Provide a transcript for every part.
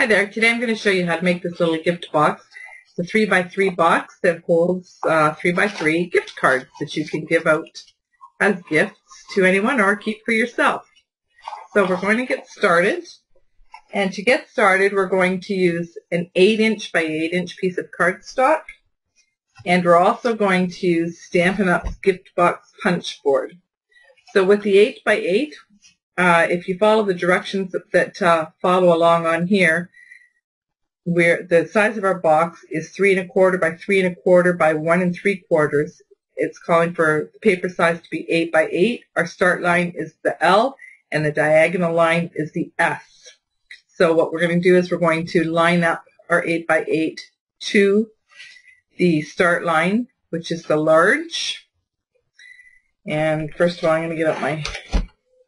Hi there, today I'm going to show you how to make this little gift box. It's a 3x3 box that holds 3x3 gift cards that you can give out as gifts to anyone or keep for yourself. So we're going to get started. And to get started, we're going to use an 8" by 8" piece of cardstock. And we're also going to use Stampin' Up's gift box punch board. So with the 8x8, if you follow the directions that follow along on here, where the size of our box is 3 1/4 by 3 1/4 by 1 3/4. It's calling for the paper size to be 8x8. Our start line is the L and the diagonal line is the S. So what we're going to do is we're going to line up our 8x8 to the start line, which is the large. And first of all, I'm going to get out my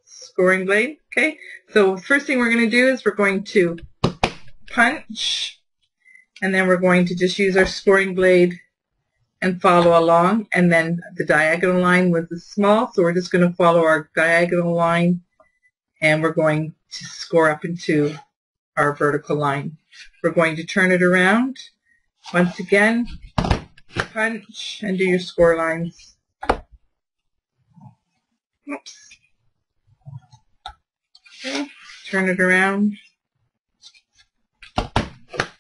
scoring blade. Okay, so first thing we're going to do is we're going to punch, and then we're going to just use our scoring blade and follow along, and then the diagonal line was small, so we're just going to follow our diagonal line and we're going to score up into our vertical line. We're going to turn it around. Once again, punch and do your score lines. Oops. Okay, turn it around,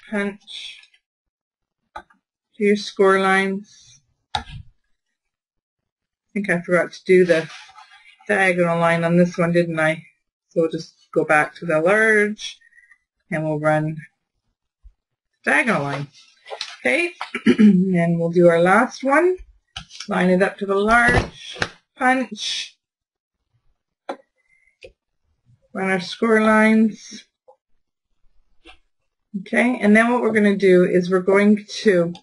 punch, do your score lines. I think I forgot to do the diagonal line on this one, didn't I? So we'll just go back to the large and we'll run diagonal line. Okay, and we'll do our last one. Line it up to the large, punch, run our score lines. Okay, and then what we're going to do is we're going to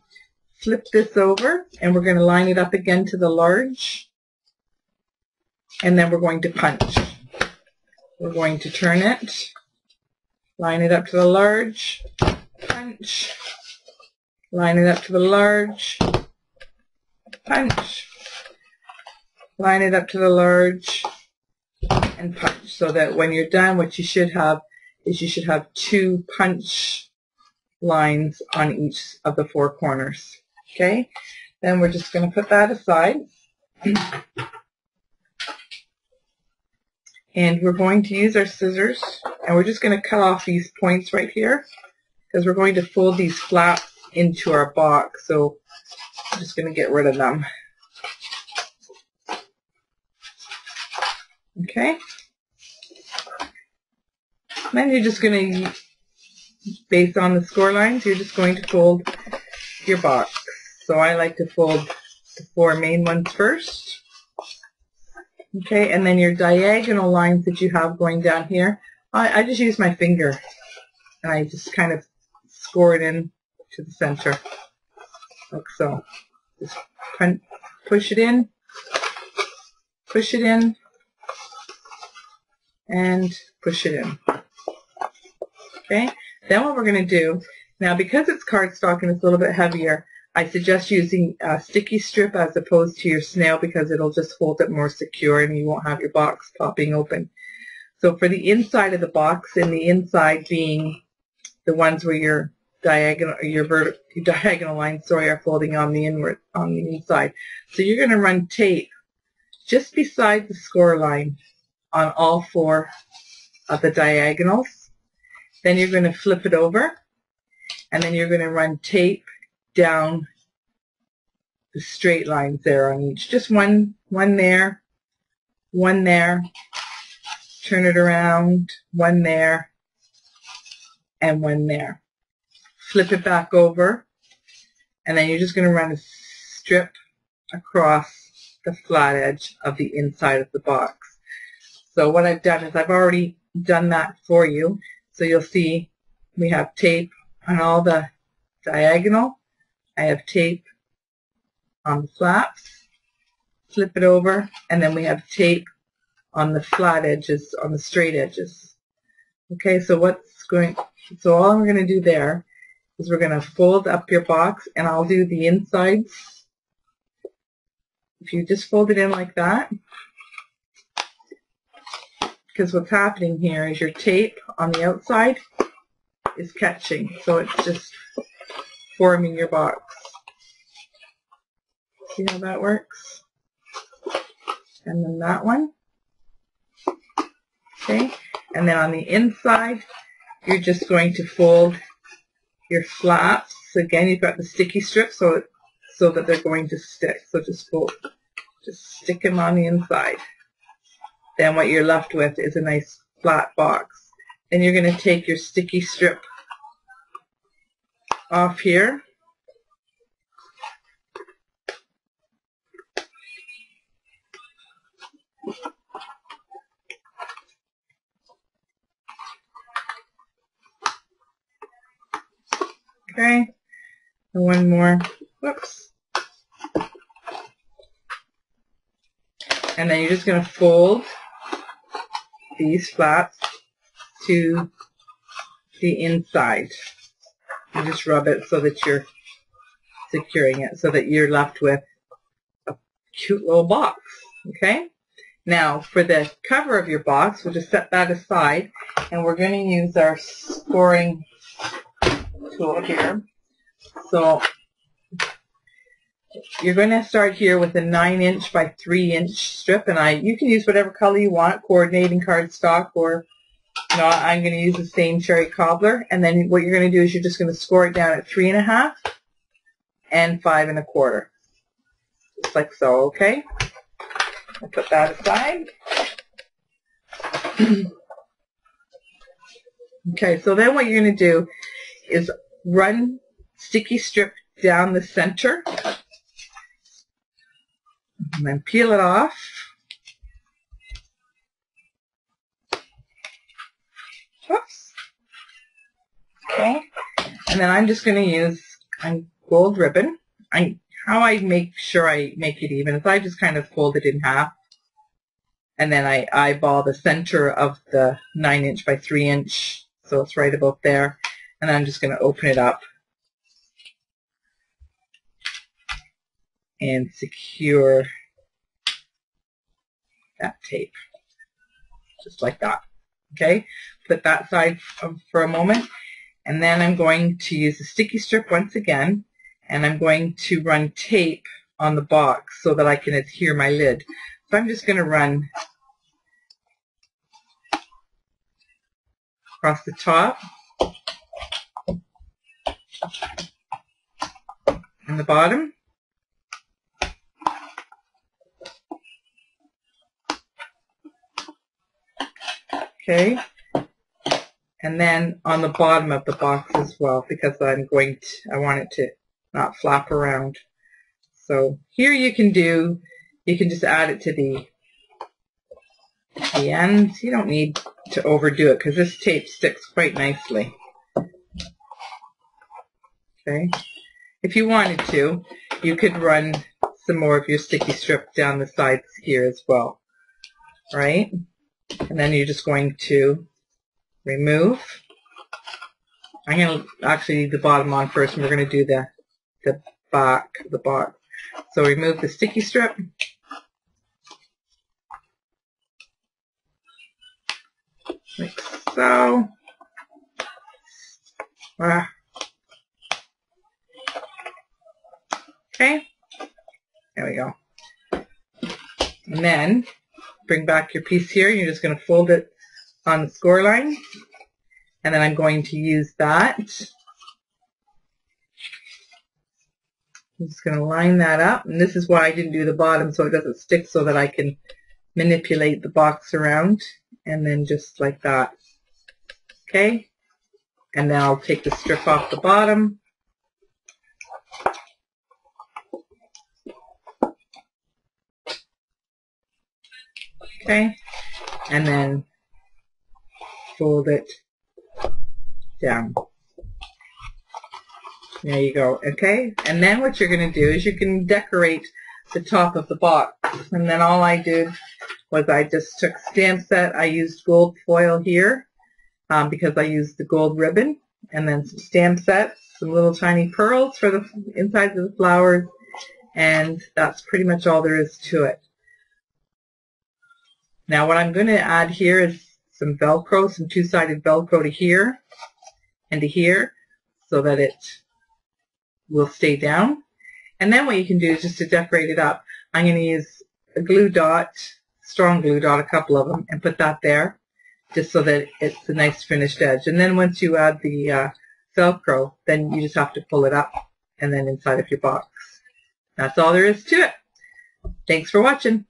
flip this over and we're going to line it up again to the large, and then we're going to punch. We're going to turn it, line it up to the large, punch, line it up to the large, punch, line it up to the large, and punch. So that when you're done, what you should have is you should have 2 punch lines on each of the 4 corners. Okay, then we're just going to put that aside. And we're going to use our scissors, and we're just going to cut off these points right here because we're going to fold these flaps into our box. So I'm just going to get rid of them. Okay. Then you're just going to, based on the score lines, you're just going to fold your box. So I like to fold the 4 main ones first. Okay, and then your diagonal lines that you have going down here, I just use my finger and I just kind of score it in to the center, like so. Just push it in, and push it in. Okay, then what we're going to do, now because it's cardstock and it's a little bit heavier, I suggest using a sticky strip as opposed to your snail because it'll just hold it more secure and you won't have your box popping open. So for the inside of the box, and the inside being the ones where your diagonal lines, are folding on the inside. So you're going to run tape just beside the score line on all 4 of the diagonals. Then you're going to flip it over, and then you're going to run tape down the straight lines there on each. Just one there, one there, turn it around, one there, and one there. Flip it back over, and then you're just going to run a strip across the flat edge of the inside of the box. So what I've done is I've already done that for you. So you'll see we have tape on all the diagonal. I have tape on the flaps. Flip it over, and then we have tape on the flat edges, on the straight edges. Okay, so all we're going to do there is we're going to fold up your box, and I'll do the insides. If you just fold it in like that, because what's happening here is your tape on the outside is catching. So it's just forming your box. See how that works? And then that one. Okay. And then on the inside, you're just going to fold your flaps. Again, you've got the sticky strip so that they're going to stick. So just stick them on the inside. Then what you're left with is a nice flat box. Then you're going to take your sticky strip off here. Okay, and one more. Whoops. And then you're just going to fold these flaps to the inside. And just rub it so that you're securing it, so that you're left with a cute little box. Okay? Now, for the cover of your box, we'll just set that aside, and we're going to use our scoring tool here. So you're going to start here with a 9" by 3" strip, and you can use whatever color you want, coordinating cardstock, or I'm going to use the same cherry cobbler. And then what you're going to do is you're just going to score it down at 3.5 and 5 1/4, just like so. Okay, I'll put that aside. Okay, so then what you're going to do is run sticky strip down the center and then peel it off. Oops. Okay, and then I'm just going to use gold ribbon. How I make sure I make it even is I just kind of fold it in half, and then I eyeball the center of the 9" by 3", so it's right about there. And I'm just going to open it up and secure that tape, just like that. Okay, put that aside for a moment, and then I'm going to use the sticky strip once again, and I'm going to run tape on the box so that I can adhere my lid. So I'm just going to run across the top and the bottom. Okay, and then on the bottom of the box as well, because I want it to not flap around. So here you can just add it to the ends. You don't need to overdo it because this tape sticks quite nicely. Okay, if you wanted to, you could run some more of your sticky strip down the sides here as well, right? And then you're just going to remove. I'm going to actually leave the bottom on first, and we're going to do the back of the box. So remove the sticky strip. Like so. Okay, there we go. And then bring back your piece here, and you're just going to fold it on the score line. And then I'm going to use that. I'm just going to line that up. And this is why I didn't do the bottom, so it doesn't stick, so that I can manipulate the box around. And then just like that. Okay? And then I'll take the strip off the bottom. Okay? And then fold it down. There you go. Okay? And then what you're going to do is you can decorate the top of the box. And then all I did was I just took stamp set. I used gold foil here because I used the gold ribbon. And then some stamp sets, some little tiny pearls for the insides of the flowers. And that's pretty much all there is to it. Now what I'm going to add here is some Velcro, some two-sided Velcro to here. and to here so that it will stay down. And then what you can do is just to decorate it up, I'm going to use a glue dot, strong glue dot, a couple of them, and put that there just so that it's a nice finished edge. And then once you add the Velcro, then you just have to pull it up and then inside of your box. That's all there is to it. Thanks for watching.